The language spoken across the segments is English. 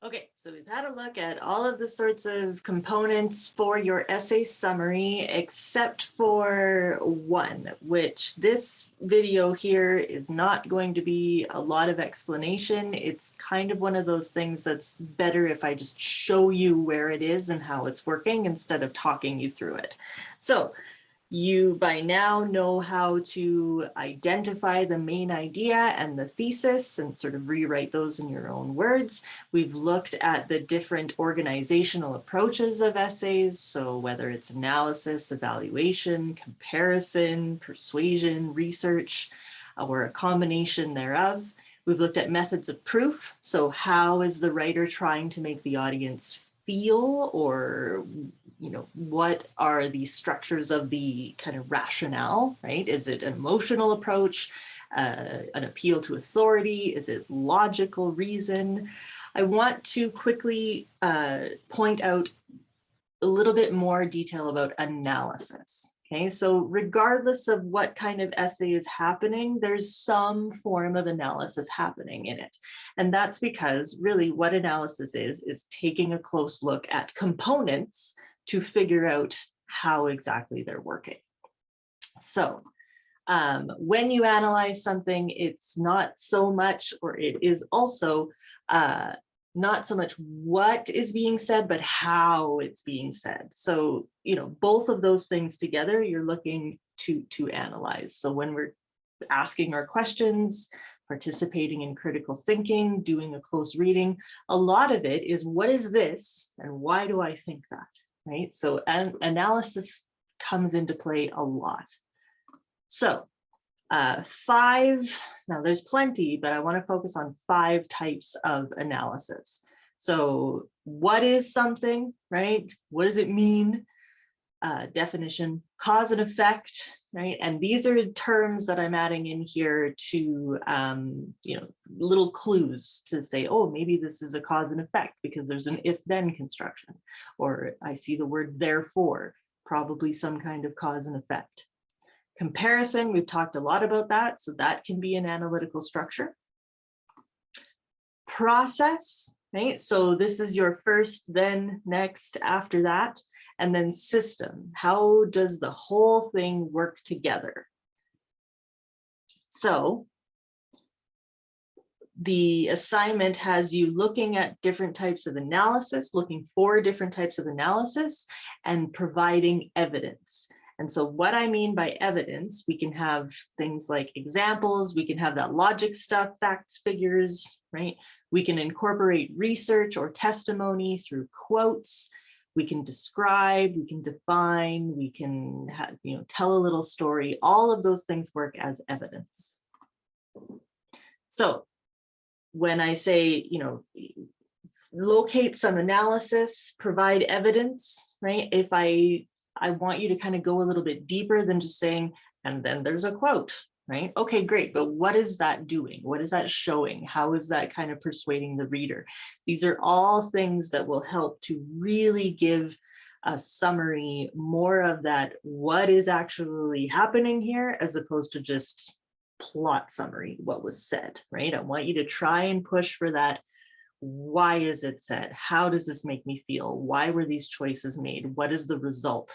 Okay, so we've had a look at all of the sorts of components for your essay summary, except for one, which this video here is not going to be a lot of explanation. It's kind of one of those things that's better if I just show you where it is and how it's working instead of talking you through it. So you by now know how to identify the main idea and the thesis and sort of rewrite those in your own words. We've looked at the different organizational approaches of essays. So whether it's analysis, evaluation, comparison, persuasion, research, or a combination thereof. We've looked at methods of proof. So how is the writer trying to make the audience feel, or what are the structures of the kind of rationale, right? Is it an emotional approach, an appeal to authority? Is it logical reason? I want to quickly point out a little bit more detail about analysis. Okay, so regardless of what kind of essay is happening, there's some form of analysis happening in it. And that's because really what analysis is taking a close look at components to figure out how exactly they're working. So when you analyze something, it's not so much, or it is also not so much what is being said, but how it's being said. So, both of those things together, you're looking to analyze. So when we're asking our questions, participating in critical thinking, doing a close reading, a lot of it is what is this and why do I think that, right? So analysis comes into play a lot. So 5, now there's plenty, but I want to focus on 5 types of analysis. So what is something, right? What does it mean? Definition, cause and effect, right? And these are terms that I'm adding in here to, little clues to say, oh, maybe this is a cause and effect because there's an if-then construction, or I see the word therefore, probably some kind of cause and effect. Comparison, we've talked a lot about that, so that can be an analytical structure. Process, right? So this is your first, then, next, after that, and then system. How does the whole thing work together? So the assignment has you looking at different types of analysis, looking for different types of analysis, and providing evidence. And so what I mean by evidence, we can have things like examples, we can have that logic stuff, facts, figures, right? We can incorporate research or testimony through quotes. We can describe, we can define, we can tell a little story. All of those things work as evidence. So when I say, locate some analysis, provide evidence, right? If I want you to kind of go a little bit deeper than just saying, and then there's a quote, right? Okay, great, but what is that doing? What is that showing? How is that kind of persuading the reader? These are all things that will help to really give a summary more of that, what is actually happening here, as opposed to just plot summary, what was said, right? I want you to try and push for that. Why is it said? How does this make me feel? Why were these choices made? What is the result?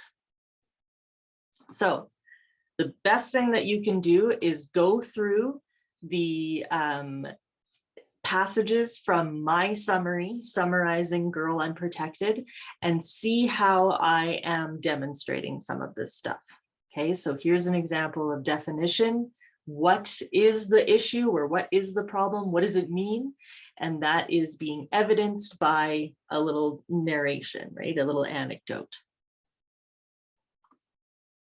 So the best thing that you can do is go through the passages from my summary, summarizing Girl Unprotected, and see how I am demonstrating some of this stuff. Okay, so here's an example of definition. What is the issue, or what is the problem? What does it mean? And that is being evidenced by a little narration, right? A little anecdote.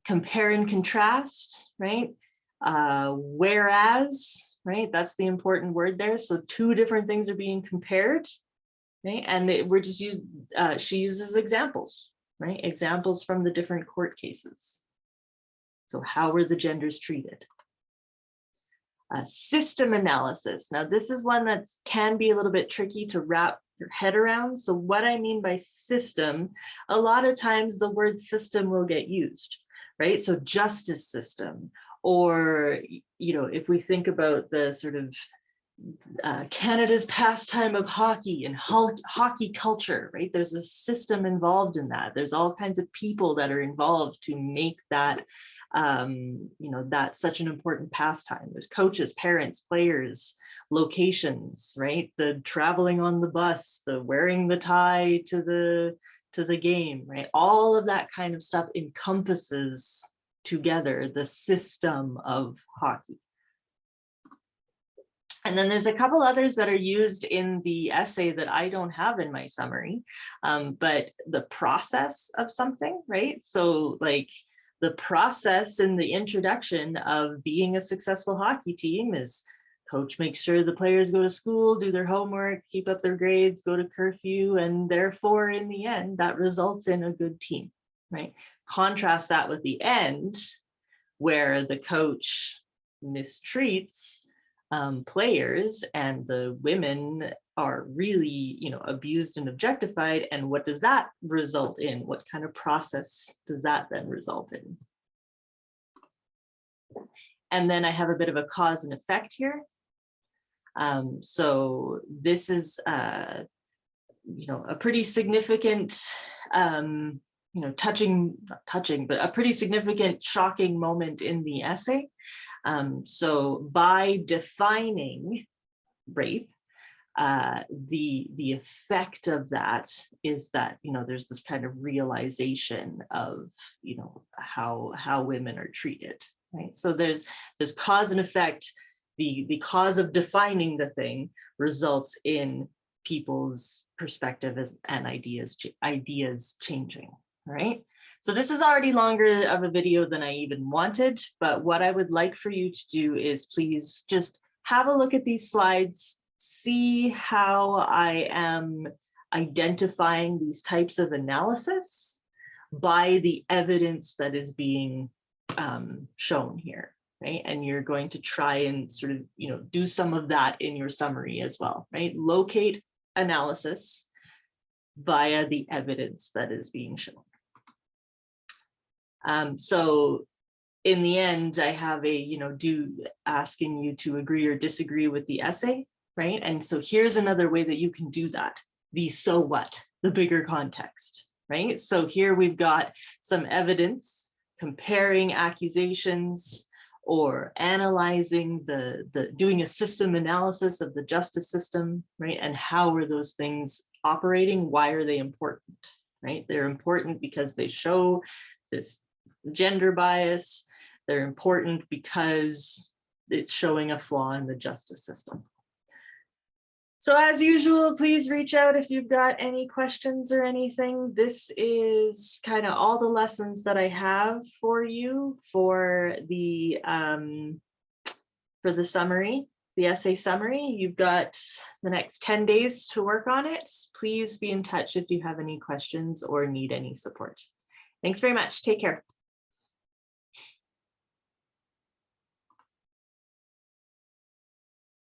Compare and contrast, right? Whereas, right? That's the important word there. So 2 different things are being compared, right? And we're just she uses examples, right? Examples from the different court cases. So how were the genders treated? System analysis. Now, this is one that can be a little bit tricky to wrap your head around. So what I mean by system, a lot of times the word system will get used, right? So justice system, or, if we think about the sort of Canada's pastime of hockey and hockey culture, right? There's a system involved in that. There's all kinds of people that are involved to make that, that's such an important pastime. There's coaches, parents, players, locations, right? The traveling on the bus, the wearing the tie to the game, right? All of that kind of stuff encompasses together the system of hockey. And then there's a couple others that are used in the essay that I don't have in my summary, but the process of something, right? So like the process in the introduction of being a successful hockey team is coach makes sure the players go to school, do their homework, keep up their grades, go to curfew, and therefore in the end, that results in a good team, right? Contrast that with the end where the coach mistreats players and the women are really, abused and objectified. And what does that result in? What kind of process does that then result in? And then I have a bit of a cause and effect here. So this is, a pretty significant, not touching, but a pretty significant, shocking moment in the essay. So by defining rape, the effect of that is that, there's this kind of realization of, how women are treated, right? So there's cause and effect. The cause of defining the thing results in people's perspective and ideas changing, right? So this is already longer of a video than I even wanted, but what I would like for you to do is please just have a look at these slides, see how I am identifying these types of analysis by the evidence that is being shown here, right? And you're going to try and sort of, do some of that in your summary as well, right? Locate analysis via the evidence that is being shown. So in the end, I have a, asking you to agree or disagree with the essay, right? And so here's another way that you can do that. The so what, the bigger context, right? So here we've got some evidence comparing accusations or analyzing doing a system analysis of the justice system, right? And how are those things operating? Why are they important, right? They're important because they show this gender bias. They're important because it's showing a flaw in the justice system. So as usual, please reach out if you've got any questions or anything. This is kind of all the lessons that I have for you for the summary, the essay summary. You've got the next 10 days to work on it. Please be in touch if you have any questions or need any support. Thanks very much. Take care.